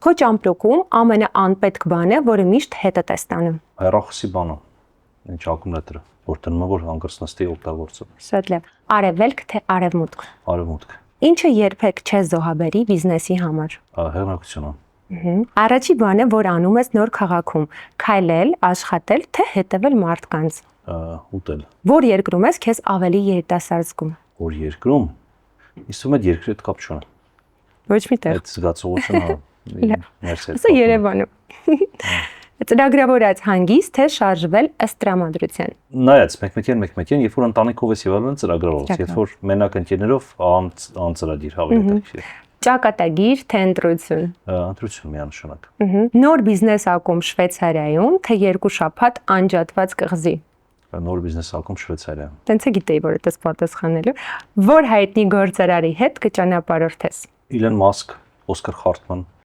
Քո ճամպրուկում ամենաանպետք բանը, որը միշտ հետդ ես տանում։ Հեռախոսի բանը։ Ինչ ակումուլյատորը, որ դնում եմ, որ հանգրց նստի օգտագործում։ Շատ լավ։ Արևելք թե արևմուտք։ Արևմուտք։ Ինչը երբեք չես զոհաբերի բիզնեսի համար։ Հեղինակությունը։ Առաջի բանը, որ անում ես նոր քաղաքում, քայլել, աշխատել, թե հետևել մարդկանց։ Ուտել։ Որ երկրում ես քեզ ավելի երիտասարդ զգում։ Որ երկրում իսում այդ երկրի հետ կապ չունի։ Ոչ մի տեղ։ Այդ զգացողությունը ներս է։ Ասա Երևանում։ Ծրագրավորած հանգիստ թե շարժվել ըստ տրամադրության։ Նայած մեկ-մեկյան, երբ որ ընտանիքով ես եղել ծրագրավորած, երբ որ մենակ ընկերներով անծրադիր ավելի հետաքրքիր։ Ճակատագիր թե ընտրություն։ Ընտրություն միանշանակ։ Նոր բիզնես ակում Շվեյցարիայում թե 2 շաբաթ անջատված կղզի։ Նոր բիզնես ակում Շվեյցարիայում։ Տենց է գիտեի, որ այդպես պատասխանելու։ Որ հայտնի գործարարի հետ կճանապարհորդես։ Իլոն Մասկ, Օսկար Խարտման,